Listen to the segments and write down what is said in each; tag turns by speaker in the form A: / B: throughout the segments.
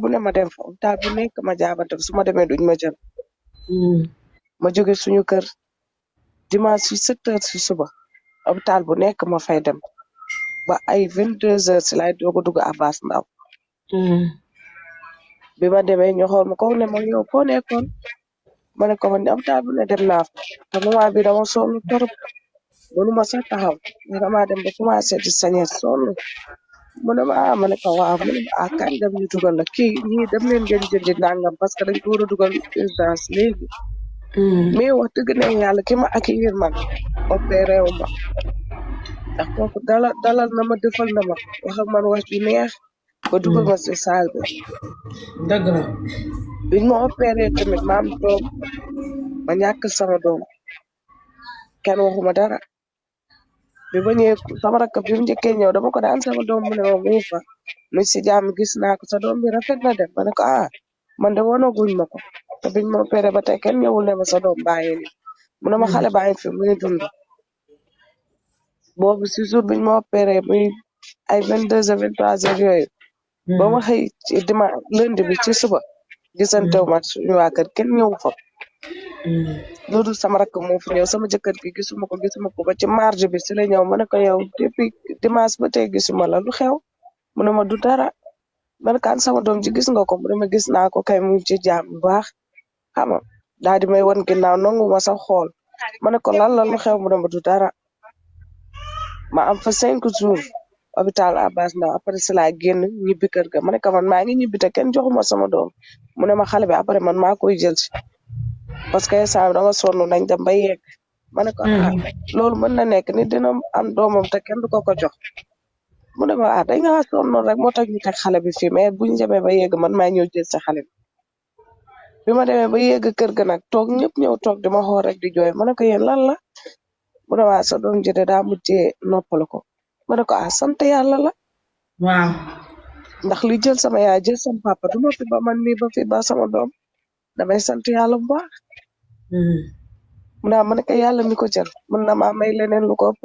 A: bu ne ma dem fa hôpital bu nekk ma jaabante su ma demee duñ ma jël ma jóge suñu kër dimanche si 7h si suba hôpital bu nekk ma fay dem ba ay 22h si laay doog a dugg Abass Ndao bi ma demee ñu xool ma ko ne ma yow foo nekkoon ma ne ko man hôpital bu ne dem naa fa te moment bi dama sonn torop mënuma sax taxaw dama dem ba commencé di sañe sonn mu ne ma ma ne ko waaw mu ne ma kañ dem ñu dugal la kii ñii dem leen ngeen jëndi nangam parce que dañ ko war a dugal urgence léegi mais wax dëgg ne yàlla ki ma accueillir man opéré wu ma ndax kooku dalal na ma defal na ma wax ak man wax ju neex ba dugal ma si salle bi
B: dëgg la
A: biñ ma opéré tamit ma am doom ma ñàkk sama doom kenn waxuma dara bi ba ñëwee sama rakk bi mu njëkkee ñëw dama ko daan sama doom mu ne ma mu fa lu si jàmm gis naa ko sa doom bi rafet na dem ma ne ko man de wanaguñ ma ko te biñ ma opéré ba tey kenn ñëwul ne ma sa doom bàyyi ni mu ne ma xale bàyyi fi muy dund boobu si jour biñ ma opéré muy ay 22h 23h yooyu ba ma xëy ci dimanche lundi bi ci suba gisantew ma suñu waa kër kenn ñëw fa loolu sama rakk moo fi ñëw sama jëkkër gi gisuma ko ba ci mardi bi si la ñëw ma ne ko yow depuis dimanche ba tey gisuma la lu xew mu ne ma du dara man kan sama doom ji gis nga ko mu ne ma gis naa ko kay mu ci jàmm bu baax xam nga daal di may wan ginnaaw nangu ma sax xool ma ne ko lan la lu xew mu ne ma du dara ma am fa 5 jours hôpital Abass Ndao après si laa génn ñibbi kër ga ma ne ko man maa ngi ñibbi te kenn joxuma sama doom mu ne ma xale bi après man maa koy jël si parce que saa da nga sonn nañ dem ba yegg ma ne ko loolu mën na nekk ni dina am doomam te kenn du ko jox mu ne ma dañ nga sonn rek moo tax ñu teg xale bi fii mais buñ demee ba yegg man maa ñëw jël sa xale bi ma demee ba yegg kër ga nag toog ñëpp ñëw toog di ma xool rek di jooy ma ne ko yéen lan la mu ne sa doom ji de daa mujjee noppal ko ma ne ko sant yàlla la
B: waaw
A: ndax li jël sama yaay jël sama papa du ma fi ba man mii ba fi ba sama doom damay sant yàlla bu baax mu ne ma ne ko yàlla mi ko jël mën na maa may leneen lu ko ëpp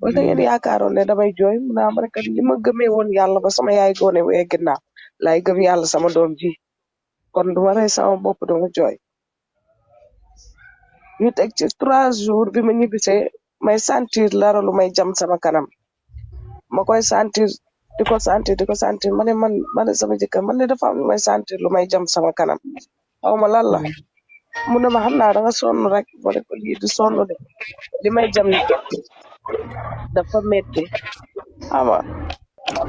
A: ba da ngeen yaakaaroon ne damay jooy mu ne ma ne ko li ma gëmee woon yàlla ba sama yaay goone wee ginnaaw laay gëm yàlla sama doom ji kon du ma rey sama bopp dama jooy ñu teg ci 3 jours bi ma ñibbisee may sentir dara lu may jam sama kanam ma koy sentir di ko sentir ma ne man sama jëkkër man ne dafa am lu may sentir lu may jam sama kanam xaw ma lan la mu ne ma xam naa da nga sonn rek ma ne ko lii du sonn de li may jam dafa metti xam nga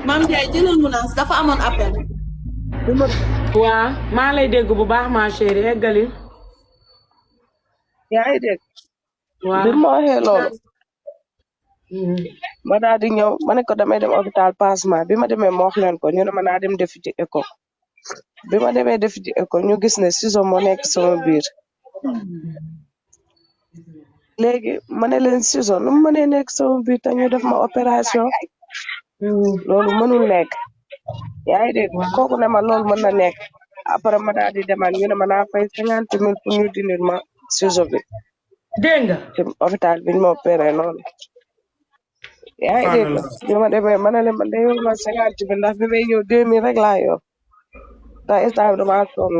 C: Mame Ndiaye jëlal munaas dafa amoon appel
B: waaw maa lay dégg bu baax ma chérie eggali
A: yaa ngi dégg
B: waaw
A: bi ma waxee loolu ma daal di ñëw ma ne ko damay dem hôpital passement bi ma demee ma wax leen ko ñu ne ma naa dem defi ji écho bi ma demee defi ji écho ñu gis ne ciseau moo nekk sama biir léegi ma ne leen ciseau nu mu mënee nekk sama biir te ñu def ma opération loolu mënul nekk yaa ngi dégg kooku ne ma loolu mën na nekk après ma daal di demaat ñu ne ma naa fay 50 000 pour ñu dindil ma ciseau bi
B: dégg nga
A: ci hôpital bi ñu ma opéré noonu yaa ngi dégg bi ma demee ma ne leen man de yor ma 50 000 ndax bi may ñëw 2000 rek laa yor te instant bi dama sonn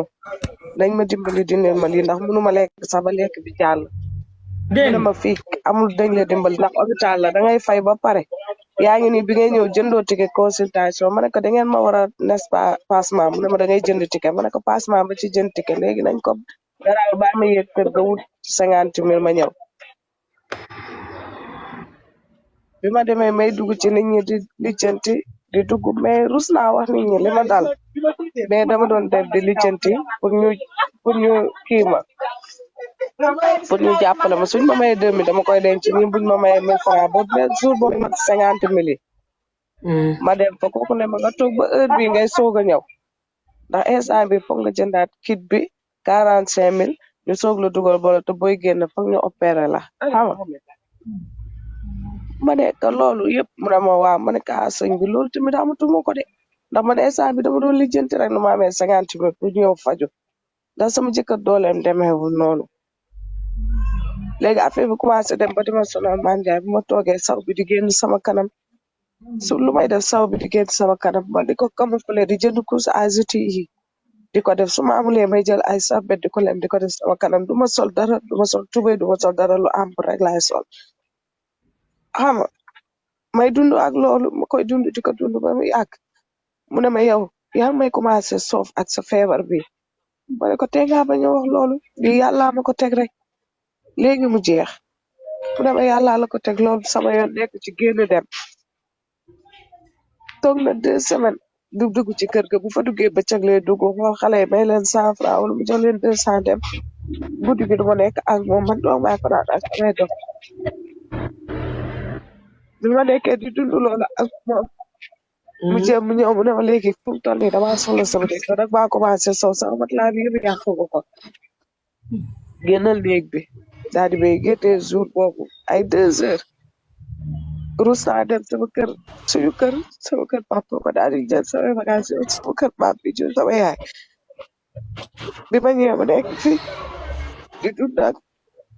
A: dañ ma dimbali dindil ma lii ndax mënu ma lekk sax ba lekk bi jàll
B: dégg
A: ma fii amul dañ la dimbali ndax hôpital la da ngay fay ba pare yaa ngi ni bi ngay ñëw jëndoo ticket consultation ma ne ko da ngeen ma war a n'est-ce pas passement mu ne ma da ngay jënd ticket ma ne ko passement ba ci jënd ticket léegi nañ ko garaaw ba ma yëg kër ga wut 50 000 ma ñëw bi ma demee may dugg ci nit ñi di lijjanti di dugg mais rus naa wax nit ñi li ma dal mais dama doon def di lijjanti pour ñu kii ma pour ñu jàppale ma suñ ma mayee 2000 dama koy denc ñi buñ ma mayee 1000 francs ba jour boobu ma 50 000 yi ma dem fa kooku ne ma nga toog ba heure bi ngay soog a ñëw ndax instant bi foog nga jëndaat kit bi 45 000 ñu soog la dugal boole te booy génn foog ñu opéré la xam nga ma ne que loolu yëpp mu ne ma waaw ma ne que sëñ bi loolu tamit amatuma ko de ndax man instant bi dama doon lijjanti rek nu ma amee 50 000 pour ñëw faju ndax sama jëkkër dooleem demeewul noonu léegi affaire bi commencé dem ba dima sonal Mame Ndiaye bu ma toogee saw bi di génn sama kanam su lu may def saw bi di génn sama kanam ma di ko camoufler di jënd couche à yi di ko def su ma amulee may jël ay sarbet di ko lem di ko def sama kanam du ma sol dara du ma sol tubéy du ma sol dara lu am rek laay sol xam nga may dund ak loolu ma koy dund di ko dund ba mu yàgg mu ne ma yow yaa ngi may commencé soof ak sa feebar bi ma ne ko tey ngaa bañ a wax loolu lii yàllaa ma ko teg rek léegi mu jeex mu ne ma yàllaa la ko teg loolu sama yoon nekk ci génn dem toog na 2 semaines du dugg ci kër ga bu fa duggee bëccëg lay dugg xool xale yi may leen 100 francs wala mu jox leen 200 dem guddi gi duma nekk ak moom man doog maa ko naan ak samay doom bi ma nekkee di dund loolu ak moom mu jéem mu ñëw mu ne ma léegi fu mu toll nii damaa soxla sama néeg nag maa commencé sow sama mat laa bi yëpp yàqu nga ko génnal néeg bi daal di may génnee jour boobu ay 2 heures rus naa dem sama kër suñu kër sama kër papa ma daal di jël sama bagage yow sama kër maam bi jël sama yaay bi ma ñëwee ma nekk fii di dund ak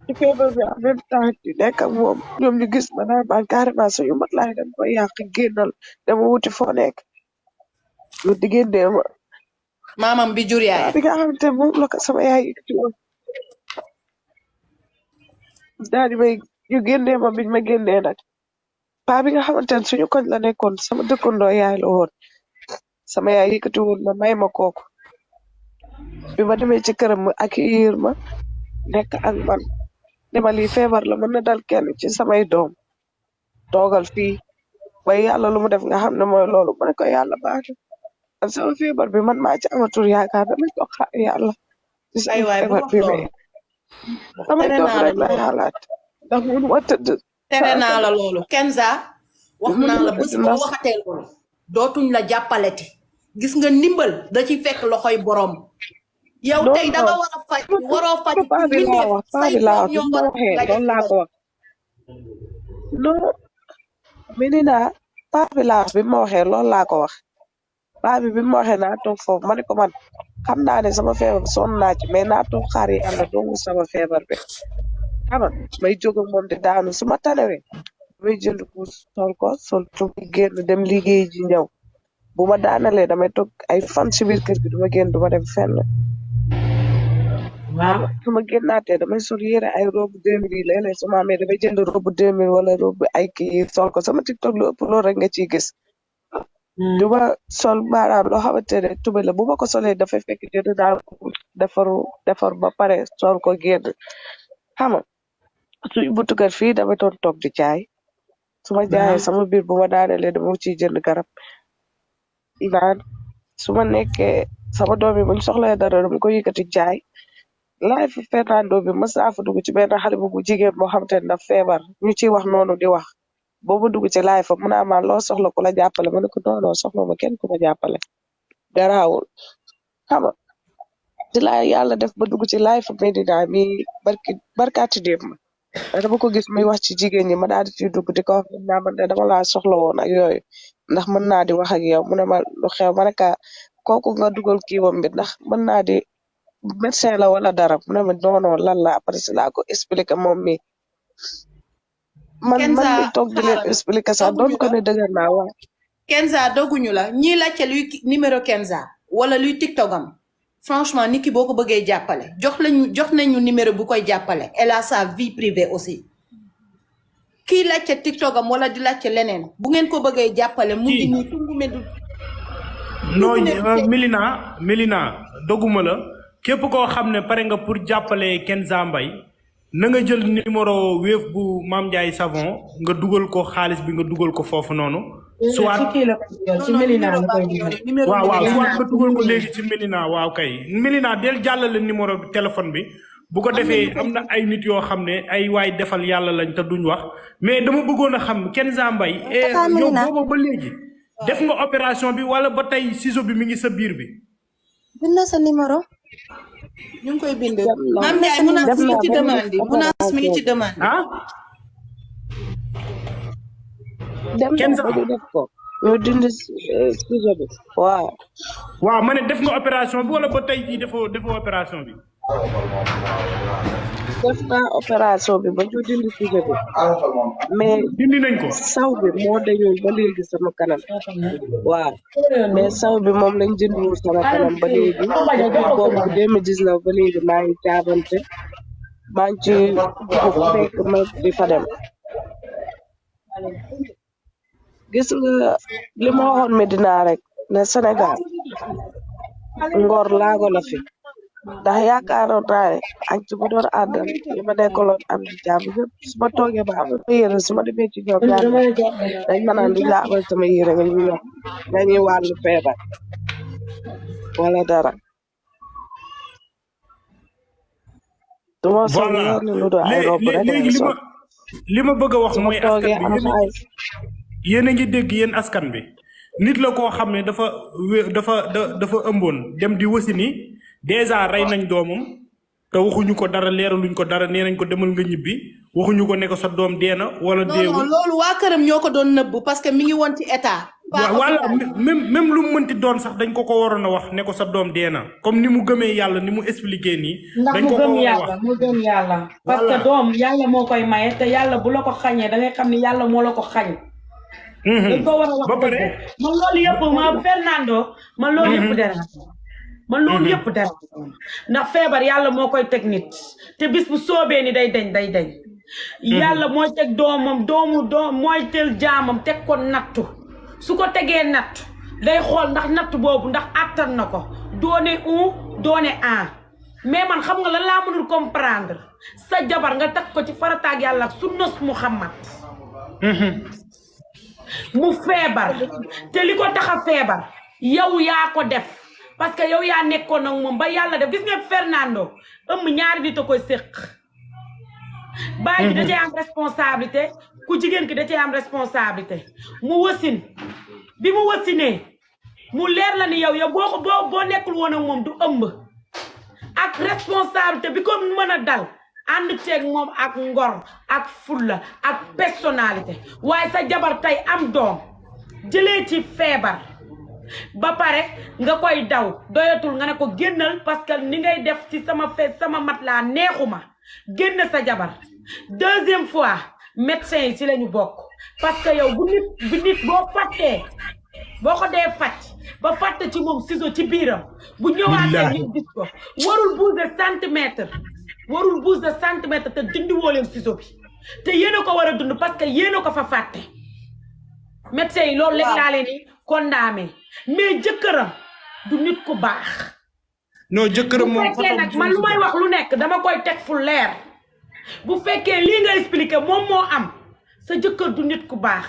A: ci feebar bi en même temps di nekk ak moom ñoom ñu gis ma naan man carrément suñu mat laay dem koy yàq génnal dama wuti foo nekk ñu di génnee ma
C: maamam bi jur yaay
A: bi nga xamante moom la ko sama yaay yëkkati woon daal di may ñu génnee ma biñ ma génnee nag paa bi nga xamante ne suñu koñ la nekkoon sama dëkkandoo yaay la woon sama yaay yëkkati woon ma may ma kooku bi ma demee ci këram mu accueillir ma nekk ak man ne ma lii feebar la mën na dal kenn ci samay doom toogal fii waaye yàlla lu mu def nga xam ne mooy loolu ma ne ko yàlla baax na sama feebar bi man maa ci amatul yaakaar damay toog xaar yàlla ci sama
C: ay waay bu
A: feebar
C: wax
A: bi
C: loolu
A: mais damay
C: tere
A: toog
C: naa la
A: rek la
C: loolu
A: yàllaat ndax mënu ma tëdd
C: tere naa la loolu Kenza wax
A: mënu
C: naa
A: ma
C: la bés
A: tëdd
C: boo
A: ndax
C: waxatee loolu dootuñ la jàppaleti gis nga ndimbal da ci fekk loxoy borom yow
A: non
C: tey da nga
A: non
C: war a faj waroo faj
A: paa
C: ci
A: bi laa
C: mbindeef
A: wax paa
C: say
A: bi laa
C: doom
A: wax bi
C: ñoo
A: ma
C: war a
A: waxee
C: nga
A: loolu
C: def
A: laa ko
C: loolu
A: wax non Medina paa bi laa wax bi ma waxee loolu laa ko wax paa bi ma waxee naa toog foofu ma ne ko man xam naa ne sama feebar bi sonn naa ci mais naa toog xaar yàlla doomu sama feebar bi xam nga may jóg ak moom di daanu su ma tanewee damay jënd ko sol tuuti génn dem liggéey ji ñëw bu ma daanalee damay toog ay fan si biir kër gi duma génn duma dem fenn xam
B: waaw
A: nga su ma génnaatee damay sol yére ay robe 2000 yi léeg-léeg su ma amee damay jënd robe 2000 wala robe ay kii sol ko sama TikTok lu ëpp loolu rek nga ciy gis du ma sol maanaam loo xamante ne tubé la bu ma ko solee dafay fekk jënd naa ko defar ba pare sol ko génn xam nga suñu buntu kër fii dama doon toog di jaay su ma jaayee sama biir bu ma daanelee dama ciy jënd garab naan su ma nekkee sama doom yi buñ soxla dara dama ko yëkkati jaay live Fernando bi mës naa fa dugg ci benn xale bu jigéen boo xamante ne daf feebar ñu ciy wax noonu di wax boobu dugg ci live fa mu naa ma loo soxla ku la jàppale ma ne ko non non soxla ma kenn ku ma jàppale garaawul xam nga ci laa yàlla def ba dugg ci live Medina mi barkaati démb ma dama ko gis muy wax ci jigéen ñi ma daal di ciy dugg di ko wax naa man de dama laa soxla woon ak yooyu ndax mën naa di wax ak yow mu ne ma lu xew ma ne ka kooku nga dugal kiiwam bi ndax mën naa di médecin la wala dara mu ne ma non non lan la après si laa ko expliqué moom mi man mi
C: Kenza
A: toog di leen expliqué sax doon ko ne dëgër naa waaye
C: Kenza doguñu la ñii laajte luy numéro Kenza wala luy TikTok am franchement nit ki boo ko bëggee jàppale jox nañu numéro bu koy jàppale elle a sa vie privée aussi kii laajte TikTok am wala di laajte leneen bu ngeen ko bëggee jàppale mu ngi nii tungu medu
D: non Melina doguma la képp koo xam ne pare nga pour jàppale Kenza Mbaye na nga jël numéro Wave bu Mame Ndiaye Savon nga dugal ko xaalis bi nga dugal ko foofu noonu soit
B: ci kii la ko dugal ci Melina la koy dugal
D: waaw soit nga dugal ko léegi ci Melina waaw kay Melina del jàllale numéro bi téléphone bi bu ko defee am na ay nit yoo xam ne ay waay defal yàlla lañ te duñ wax mais dama bëggoon a xam Kenza Mbaye yow booba ba léegi def nga opération bi wala ba tey ciseau bi mi ngi sa biir bi
E: bind na sa numéro.
C: ñu ngi koy bind Mame Ndiaye Mounass mi ngi ci demande yi Mounass mi ngi ci demande
D: ah
A: dem
D: Kenza
A: ba ñu def ko ñu dindi ciseau bi waaw
D: waaw ma ne def nga opération bi wala ba tey jii defoo opération bi
A: def naa opération bi ba ñu dindi sujet bi mais
D: dindi nañ ko
A: saw bi moo dañul ba léegi sama kanam waaw mais saw bi moom lañ jëndiwul sama kanam ba léegi depuis boobu 2019 ba léegi maa ngi jaabante maa ngi ci fu nekk ma di fa dem gis nga li ma waxoon Medina rek ne Sénégal ngor laago la fi ndax yaakaaroon naa ne ak ci ma doon àndal li ma nekkaloon am di jàmm yëpp su ma toogee ba am yére su ma demee ci ñoom ñaar dañ ma naan duñ la amal sama yére nga ñuy wax nga ñuy wàllu feebar wala dara duma sol lenn lu dul ay rob rek
D: léegi li ma bëgg a wax
A: su ma
D: mooy
A: toogee am xaalis
D: yéen a ngi dégg yéen askan bi nit la koo xam ne dafa ëmboon dem di wasi ni dèjà rey nañ doomam te waxuñu ko dara leeraluñ ko dara nee nañ ko demal nga ñibbi waxuñu ko ne ko sa doom dee na wala deewul
C: non loolu waa këram ñoo ko doon nëbbu parce que mi ngi woon ci état.
D: wala même lu mu mënti doon sax dañ ko waroon a wax ne ko sa doom dee na comme ni mu gëmee yàlla ni mu expliqué nii. dañ ko
B: gëm
D: waroon a
B: yàlla
D: wax
B: mu gëm yàlla. parce que doom yàlla moo koy maye te yàlla bu la ko xañee da ngay xam ni yàlla moo la ko xañ. dañ ko war a wax
D: ba pare
B: man loolu yëpp ma Fernando man loolu yëpp dara man loolu yëpp dara ndax feebar yàlla moo koy teg nit te bis bu soobee ni day dañ yàlla mooy teg doom mooy tel jaamam teg ko nattu su ko tegee nattu day xool ndax nattu boobu ndax attan na ko doone doone mais man xam nga lan laa mënul comprendre sa jabar nga teg ko ci farataag yàlla ak sunnas Muhammad mu feebar te li ko tax a feebar yow yaa ko def parce que yow yaa nekkoon ak moom ba yàlla def gis nga Fernando ëmb ñaari nit a koy séq baay bi da cee am responsabilité ku jigéen ki da cee am responsabilité mu wasin bi mu wasinee mu leer la ni yow boo nekkul woon ak moom du ëmb ak responsabilité bi ko mën a dal ànd teeg moom ak ngor ak fulla ak personnalité waaye sa jabar tey am doom jëlee ci feebar ba pare nga koy daw doyatul nga ne ko génnal parce que ni ngay def ci sama mat laa neexuma génn sa jabar deuxième fois médecin yi ci lañu bokk parce que yow bu nit boo fàttee boo ko dee fàcc ba fàtte ci moom ciseau ci biiram bu ñëwaatee ñu gis ko warul bouger centimètre te dindi woo leen ciseau bi te yéen a ko war a dund parce que yéen a ko fa fàtte médecin yi loolu léegi laa leen di condamné mais jëkkëram du nit ku baax
D: non jëkkëram moom
B: bu fekkee nag man lu may wax lu nekk dama koy teg fu leer bu fekkee lii nga expliqué moom moo am sa jëkkër du nit ku baax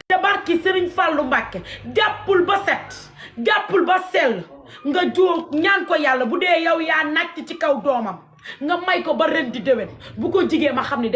B: te barki Sëriñ Fàllu Mbàkke jàppul ba set jàppul ba sell nga jóg ñaan ko yàlla bu dee yow yaa nàcc ci kaw doomam nga may ko ba ren di déwén bu ko jigee ma xam ne